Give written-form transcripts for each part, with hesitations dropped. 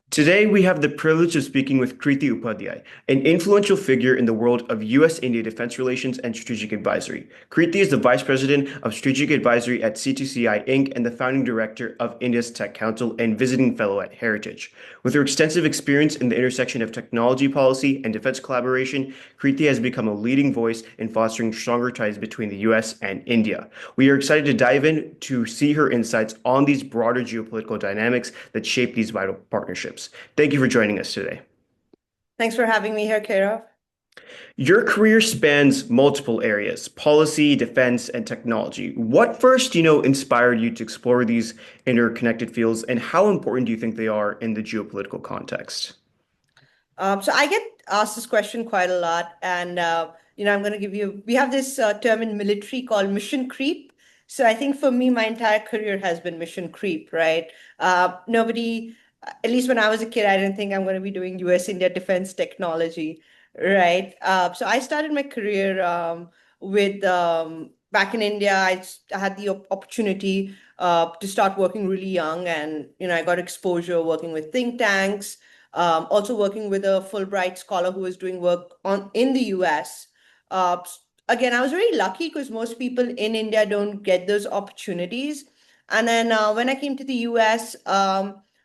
Today, we have the privilege of speaking with Kriti Upadhyaya, an influential figure in the world of U.S. India defense relations and strategic advisory. Kriti is the Vice President of Strategic Advisory at C2Ci Inc. and the founding director of Indus Tech Council and visiting fellow at Heritage. With her extensive experience in the intersection of technology policy and defense collaboration, Kriti has become a leading voice in fostering stronger ties between the U.S. and India. We are excited to dive in to see her insights on these broader geopolitical dynamics that shape these vital partnerships. Thank you for joining us today. Thanks for having me here, Kara. Your career spans multiple areas, policy, defense, and technology. What first, inspired you to explore these interconnected fields, and how important do you think they are in the geopolitical context? So I get asked this question quite a lot, and I'm going to give you. We have this term in military called mission creep. So I think for me, my entire career has been mission creep, right? Nobody, at least when I was a kid, I didn't think I'm going to be doing U.S. India defense technology, right? So I started my career with back in India. I had the opportunity to start working really young, and I got exposure working with think tanks, also working with a Fulbright scholar who was doing work on in the US. Uh, Again, I was very lucky because most people in India don't get those opportunities. And then when I came to the US,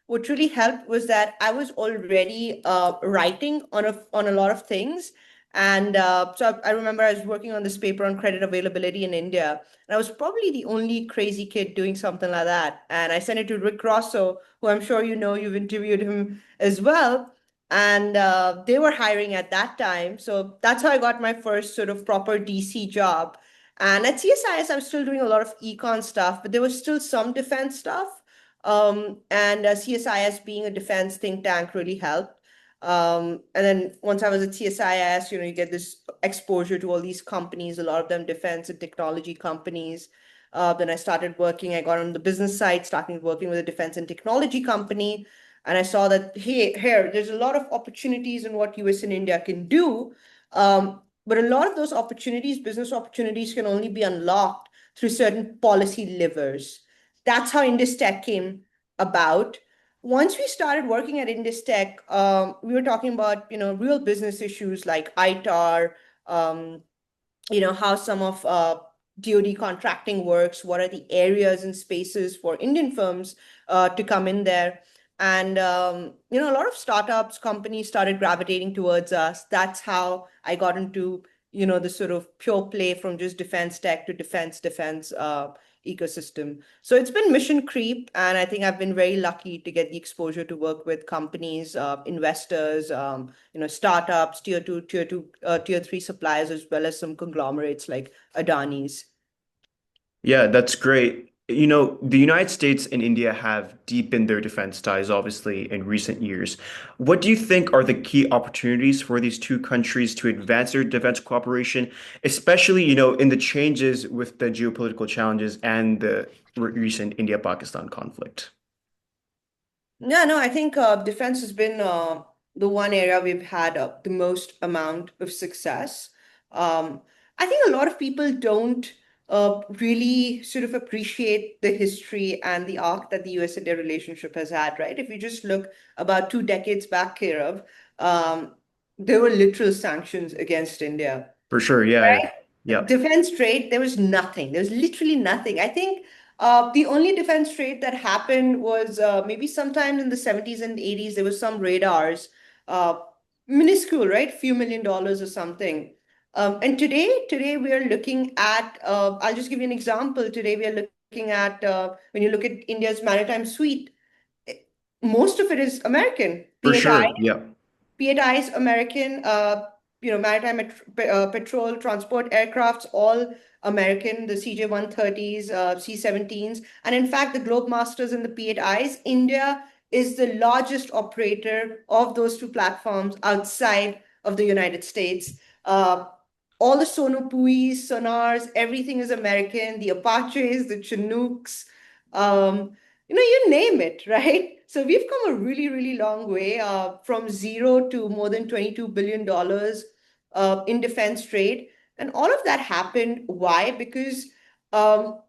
what really helped was that I was already writing on a lot of things. And so I remember I was working on this paper on credit availability in India. And I was probably the only crazy kid doing something like that. And I sent it to Rick Rosso, who I'm sure you know, you've interviewed him as well. And they were hiring at that time. So that's how I got my first sort of proper DC job. And at CSIS, I was still doing a lot of econ stuff, but there was still some defense stuff. And CSIS being a defense think tank really helped. And then once I was at CSIS, you get this exposure to all these companies, a lot of them defense and technology companies. Then I got on the business side, starting working with a defense and technology company. And I saw that, hey, here, there's a lot of opportunities in what US and India can do. But a lot of those opportunities, business opportunities, can only be unlocked through certain policy levers. That's how Indus Tech came about. Once we started working at Indus Tech, we were talking about, real business issues like ITAR, um, how some of DoD contracting works, what are the areas and spaces for Indian firms to come in there. And, a lot of startups, companies started gravitating towards us. That's how I got into, the sort of pure play from just defense tech to defense ecosystem. So it's been mission creep, and I think I've been very lucky to get the exposure to work with companies, investors, startups, tier three suppliers, as well as some conglomerates like Adani's. Yeah, that's great. The United States and India have deepened their defense ties, obviously, in recent years. What do you think are the key opportunities for these two countries to advance their defense cooperation, especially, in the changes with the geopolitical challenges and the recent India-Pakistan conflict? Yeah, no, I think defense has been the one area we've had the most amount of success. I think a lot of people don't really sort of appreciate the history and the arc that the US-India relationship has had, right? If you just look about 2 decades back, Kirav, there were literal sanctions against India. For sure, yeah. Yeah. Defense trade, there was nothing. There was literally nothing. I think the only defense trade that happened was maybe sometime in the 70s and 80s. There was some radars, uh, minuscule, right? Few $1 million or something. And today we are looking at. I'll just give you an example. Today we are looking at when you look at India's maritime suite, eh, most of it is American. For PHI sure, yeah. PATI is American, maritime patrol transport aircrafts, all American, the CJ-130s, C-17s. And in fact, the Globemasters and the PATIs, India is the largest operator of those two platforms outside of the United States. All the sonobuoys, sonars, everything is American, the Apaches, the Chinooks, you name it, right? So we've come a really, really long way from zero to more than $22 billion in defense trade. And all of that happened. Why? Because um,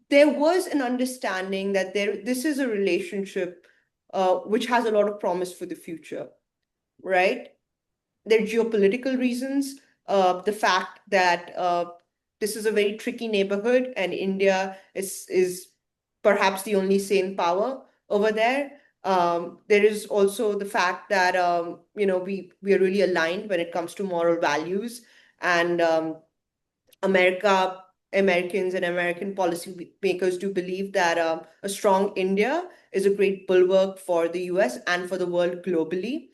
there was an understanding that this is a relationship which has a lot of promise for the future, right? There are geopolitical reasons, the fact that this is a very tricky neighborhood, and India is perhaps the only sane power over there. There is also the fact that we are really aligned when it comes to moral values, and America. Americans and American policymakers do believe that a strong India is a great bulwark for the US and for the world globally.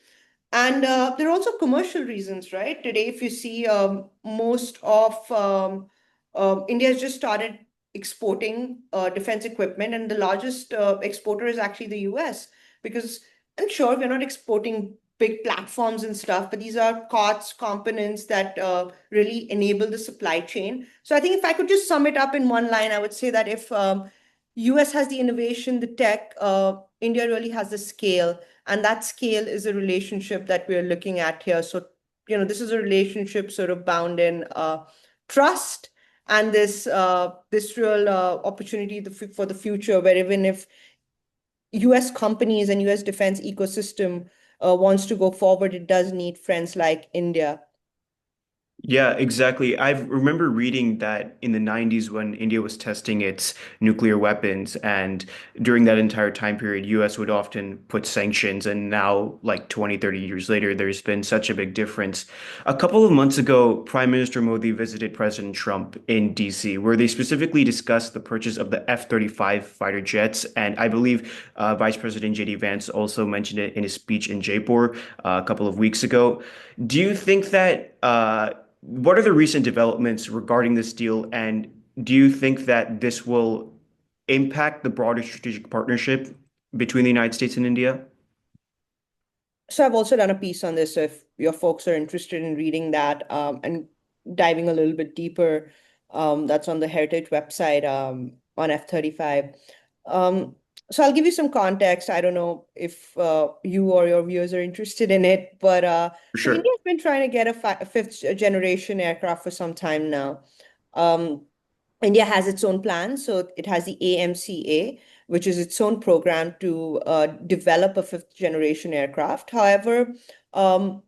And there are also commercial reasons, right? Today, if you see, most of India has just started exporting defense equipment, and the largest exporter is actually the US. Because I'm sure we're not exporting big platforms and stuff, but these are parts, components that really enable the supply chain. So I think if I could just sum it up in one line, I would say that if US has the innovation, the tech, India really has the scale, and that scale is a relationship that we're looking at here. So, this is a relationship sort of bound in trust, and this real opportunity for the future, where even if US companies and US defense ecosystem wants to go forward, it does need friends like India. Yeah, exactly. I remember reading that in the 90s when India was testing its nuclear weapons, and during that entire time period, US would often put sanctions, and now, like 20, 30 years later, there's been such a big difference. A couple of months ago, Prime Minister Modi visited President Trump in DC, where they specifically discussed the purchase of the F-35 fighter jets, and I believe Vice President JD Vance also mentioned it in his speech in Jaipur a couple of weeks ago. Do you think that what are the recent developments regarding this deal, and do you think that this will impact the broader strategic partnership between the United States and India? So I've also done a piece on this. So if your folks are interested in reading that and diving a little bit deeper, that's on the Heritage website on F-35. So I'll give you some context. I don't know if you or your viewers are interested in it, but For so sure. India's been trying to get a fifth generation aircraft for some time now. Um, India has its own plan. So it has the AMCA, which is its own program to develop a fifth generation aircraft. However, um,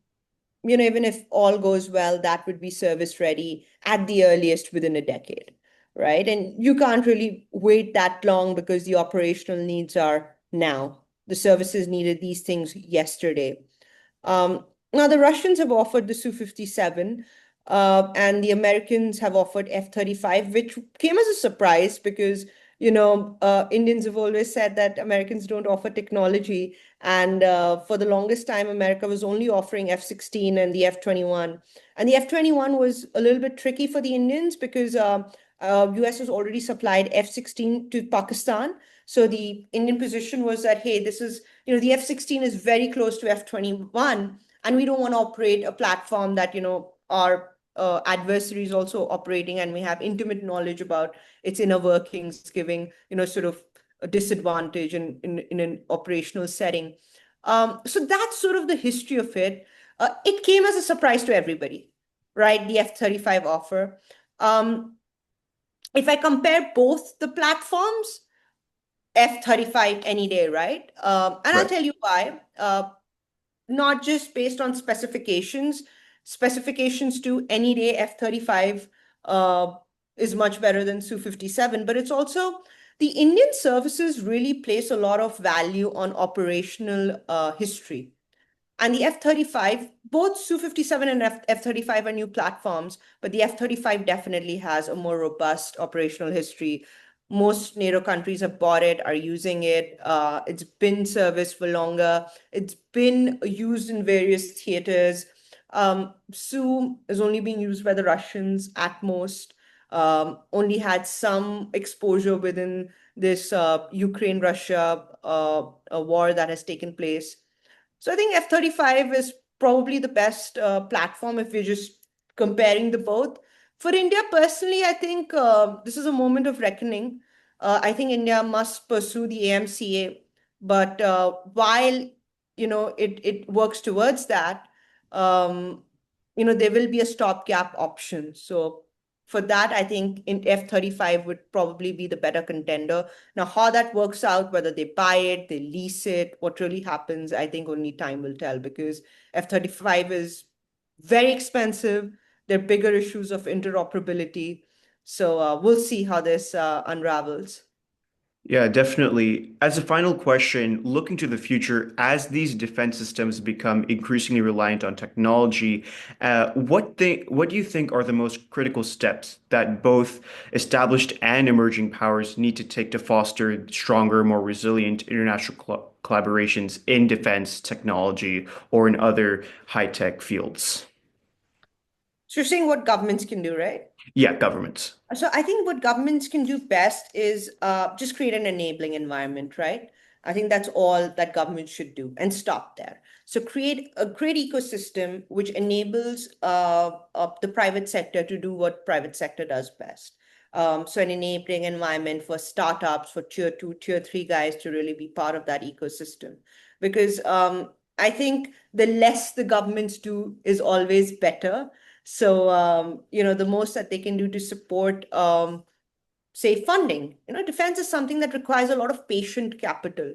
even if all goes well, that would be service ready at the earliest within a decade, right? And you can't really wait that long because the operational needs are now. The services needed these things yesterday. Now, the Russians have offered the Su-57, and the Americans have offered F-35, which came as a surprise because, Indians have always said that Americans don't offer technology. And for the longest time, America was only offering F-16 and the F-21. And the F-21 was a little bit tricky for the Indians because US has already supplied F-16 to Pakistan. So the Indian position was that, hey, the F-16 is very close to F-21, and we don't want to operate a platform that, our adversary is also operating, and we have intimate knowledge about its inner workings, giving, sort of a disadvantage in an operational setting. So that's sort of the history of it. It came as a surprise to everybody, right? The F-35 offer. If I compare both the platforms, F-35 any day, right? And I'll Right. tell you why. Not just based on specifications to any day F-35 uh, is much better than Su-57, but it's also the Indian services really place a lot of value on operational history. And the F-35, both Su-57 and F-35 are new platforms, but the F-35 definitely has a more robust operational history. Most NATO countries have bought it, are using it. It's been serviced for longer. It's been used in various theaters. Su is only being used by the Russians at most. Only had some exposure within this Ukraine-Russia war that has taken place. So I think F-35 is probably the best platform if we're just comparing the both. For India personally, I think this is a moment of reckoning. I think India must pursue the AMCA, but while it works towards that, there will be a stopgap option. So For that, I think in F-35 would probably be the better contender. Now, how that works out, whether they buy it, they lease it, what really happens, I think only time will tell because F-35 is very expensive. There are bigger issues of interoperability. So we'll see how this unravels. Yeah, definitely. As a final question, looking to the future, as these defense systems become increasingly reliant on technology, what do you think are the most critical steps that both established and emerging powers need to take to foster stronger, more resilient international collaborations in defense technology or in other high-tech fields? So you're saying what governments can do, right? Yeah, governments. So I think what governments can do best is just create an enabling environment, right? I think that's all that governments should do and stop there. So create a great ecosystem which enables the private sector to do what private sector does best. So an enabling environment for startups, for tier two, tier three guys to really be part of that ecosystem. Because I think the less the governments do is always better. So, the most that they can do to support, say, funding. Defense is something that requires a lot of patient capital.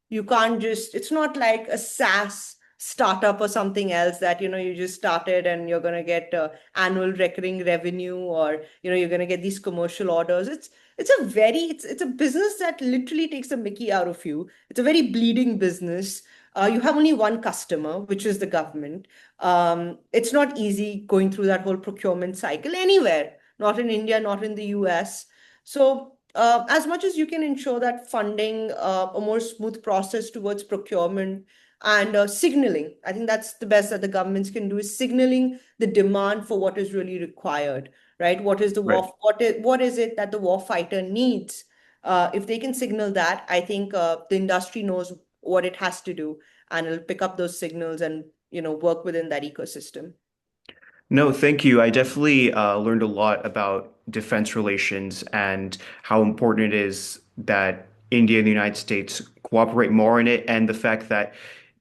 You can't just, it's not like a SaaS startup or something else that, you just started and you're going to get annual recurring revenue or, you're going to get these commercial orders. It's a business that literally takes a mickey out of you. It's a very bleeding business. You have only one customer, which is the government. It's not easy going through that whole procurement cycle anywhere, not in India, not in the US. So, as much as you can ensure that funding, a more smooth process towards procurement and signaling, I think that's the best that the governments can do is signaling the demand for what is really required, right? What is the Right. war, what is it that the war fighter needs? If they can signal that, I think the industry knows what it has to do and it'll pick up those signals and, work within that ecosystem. No, thank you. I definitely learned a lot about defense relations and how important it is that India and the United States cooperate more in it, and the fact that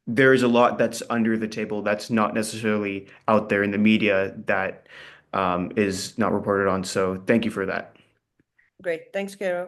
there is a lot that's under the table that's not necessarily out there in the media that is not reported on. So thank you for that. Great. Thanks, Kara.